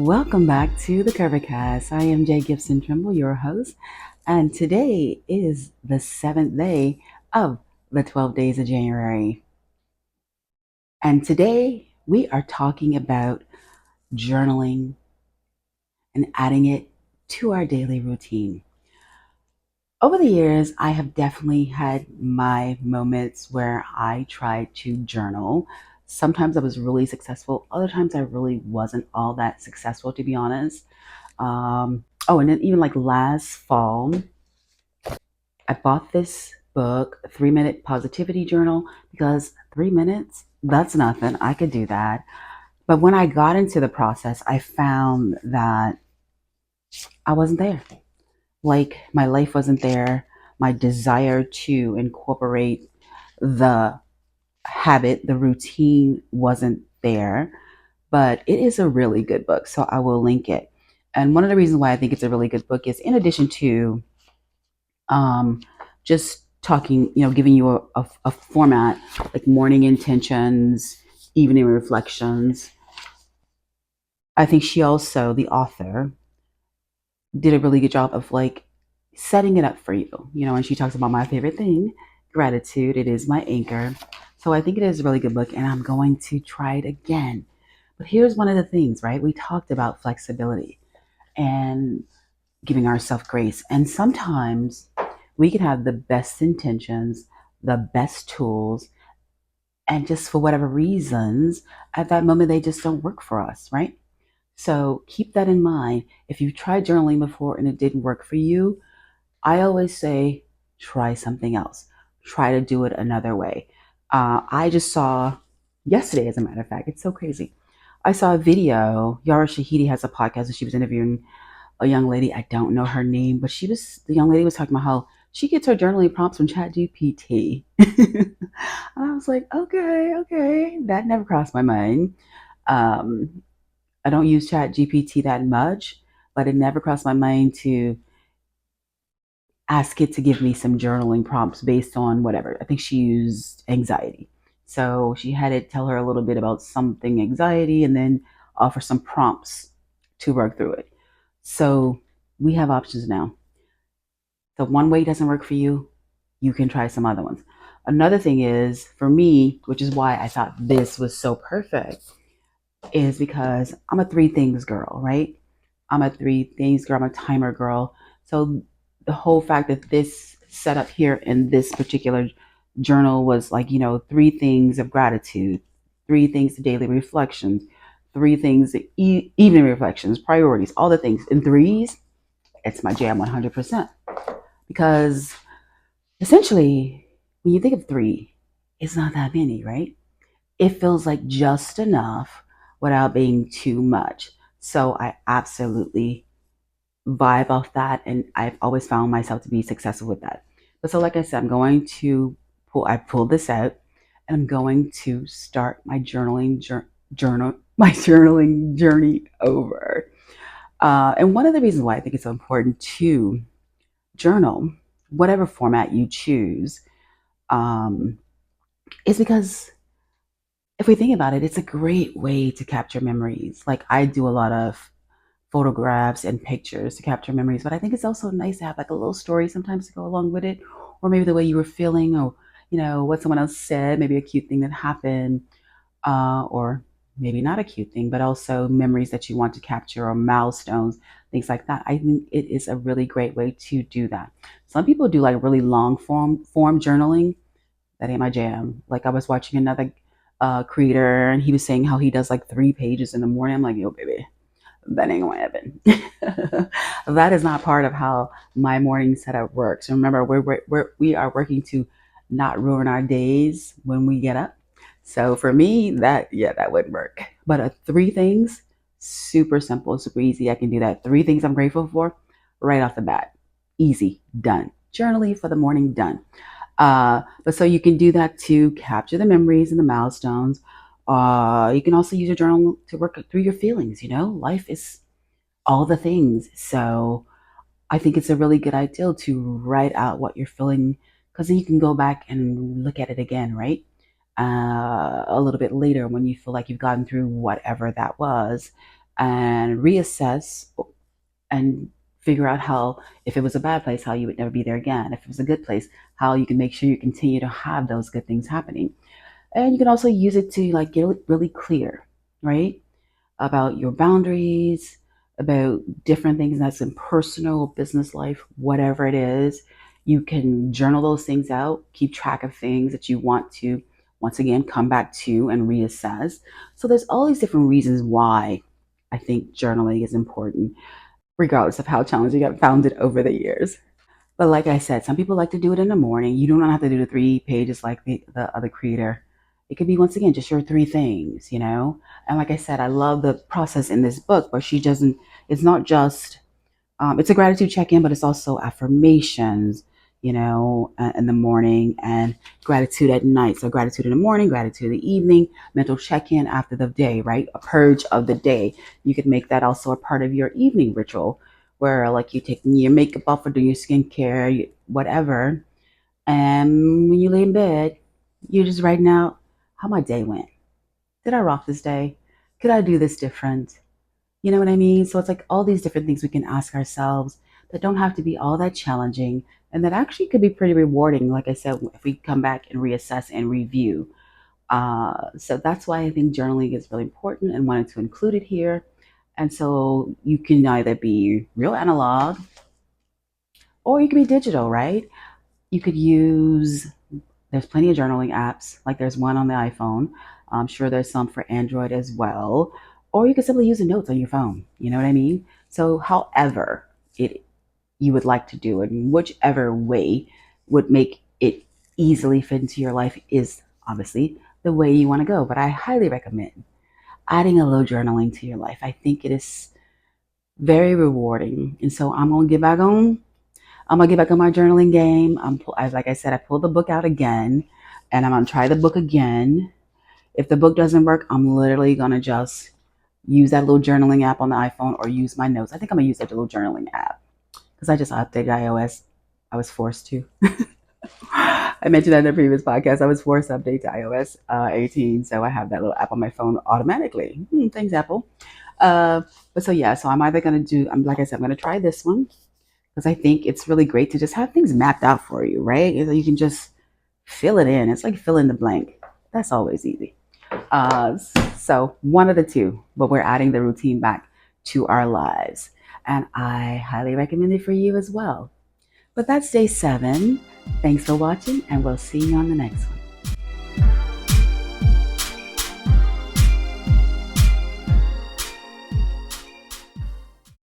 Welcome back to the CurvaCast. I am Jay Gibson Trimble, your host, and today is the seventh day of the 12 days of January. And today we are talking about journaling and adding it to our daily routine. Over the years, I have definitely had my moments where I tried to journal. Sometimes I was really successful, other times I really wasn't all that successful, to be honest. And then even like last fall, I bought this book, 3 Minute Positivity Journal, because 3 minutes, that's nothing. I could do that. But when I got into the process, I found that I wasn't there. Like my life wasn't there. My desire to incorporate the habit, the routine wasn't there. But it is a really good book. So I will link it. And one of the reasons why I think it's a really good book is in addition to um, just talking, giving you a format like morning intentions, evening reflections. I think she also, the author, did a really good job of like setting it up for you, and she talks about my favorite thing, gratitude. It is my anchor. So I think it is a really good book, and I'm going to try it again. But here's one of the things, right? We talked about flexibility and giving ourselves grace. And sometimes we can have the best intentions, the best tools, and just for whatever reasons, at that moment, they just don't work for us, right? So keep that in mind. If you've tried journaling before and it didn't work for you, I always say try something else. Try to do it another way. I just saw yesterday, as a matter of fact, it's so crazy. I saw a video. Yara Shahidi has a podcast and she was interviewing a young lady. I don't know her name, but the young lady was talking about how she gets her journaling prompts from ChatGPT. And I was like, okay, that never crossed my mind. Um, I don't use ChatGPT that much, but it never crossed my mind to ask it to give me some journaling prompts based on whatever. I think she used anxiety. So she had it tell her a little bit about something anxiety and then offer some prompts to work through it. So we have options now. So one way doesn't work for you, you can try some other ones. Another thing is for me, which is why I thought this was so perfect, is because I'm a three things girl, right? I'm a three things girl, I'm a timer girl. So the whole fact that this setup here in this particular journal was like, three things of gratitude, three things to daily reflections, three things to evening reflections, priorities, all the things in threes, it's my jam 100%. Because essentially, when you think of three, it's not that many, right? It feels like just enough without being too much. So I absolutely vibe off that, and I've always found myself to be successful with that. But so, like I said, I pulled this out, and I'm going to start my my journaling journey over. And one of the reasons why I think it's so important to journal, whatever format you choose, um, is because if we think about it, it's a great way to capture memories. Like I do a lot of photographs and pictures to capture memories, but I think it's also nice to have like a little story sometimes to go along with it, or maybe the way you were feeling, or what someone else said, maybe a cute thing that happened, or maybe not a cute thing, but also memories that you want to capture or milestones, things like that. I think it is a really great way to do that. Some people do like really long form journaling. That ain't my jam. Like I was watching another creator, and he was saying how he does like 3 pages in the morning. I'm like, yo, baby, that ain't gonna happen. That is not part of how my morning setup works. Remember, we are working to not ruin our days when we get up. So for me, that wouldn't work. But three things, super simple, super easy. I can do that. Three things I'm grateful for, right off the bat, easy, done. Journaling for the morning, done. But so you can do that to capture the memories and the milestones. You can also use your journal to work through your feelings. Life is all the things. So I think it's a really good idea to write out what you're feeling, because then you can go back and look at it again, right? A little bit later when you feel like you've gotten through whatever that was. and reassess and figure out how, if it was a bad place, how you would never be there again. If it was a good place, how you can make sure you continue to have those good things happening. And you can also use it to like get really clear, right? About your boundaries, about different things that's in personal, business life, whatever it is. You can journal those things out, keep track of things that you want to, once again, come back to and reassess. So there's all these different reasons why I think journaling is important, regardless of how challenging I've found it over the years. But like I said, some people like to do it in the morning. You do not have to do the 3 pages like the other creator. It could be, once again, just your 3 things, you know? And like I said, I love the process in this book, but she doesn't, it's not just it's a gratitude check-in, but it's also affirmations, in the morning, and gratitude at night. So gratitude in the morning, gratitude in the evening, mental check-in after the day, right? A purge of the day. You could make that also a part of your evening ritual, where like you take your makeup off or do your skincare, whatever, and when you lay in bed, you're just writing out how my day went. Did I rock this day? Could I do this different? You know what I mean? So it's like all these different things we can ask ourselves that don't have to be all that challenging, and that actually could be pretty rewarding. Like I said, if we come back and reassess and review. So that's why I think journaling is really important and wanted to include it here. And so you can either be real analog or you can be digital, right? You could use, there's plenty of journaling apps, like there's one on the iPhone. I'm sure there's some for Android as well. Or you could simply use the notes on your phone. You know what I mean? So, however it you would like to do it, whichever way would make it easily fit into your life is obviously the way you want to go. But I highly recommend adding a little journaling to your life. I think it is very rewarding. And so I'm gonna get back on my journaling game. Like I said, I pulled the book out again, and I'm gonna try the book again. If the book doesn't work, I'm literally gonna just use that little journaling app on the iPhone or use my notes. I think I'm gonna use that little journaling app because I just updated iOS. I was forced to. I mentioned that in the previous podcast. I was forced to update to iOS 18, so I have that little app on my phone automatically. Thanks, Apple. Uh, but so yeah, so I'm either gonna do. I'm like I said, I'm gonna try this one because I think it's really great to just have things mapped out for you, right? You can just fill it in. It's like fill in the blank. That's always easy. Uh, so one of the two, but we're adding the routine back to our lives. And I highly recommend it for you as well. But that's day 7. Thanks for watching, and we'll see you on the next one.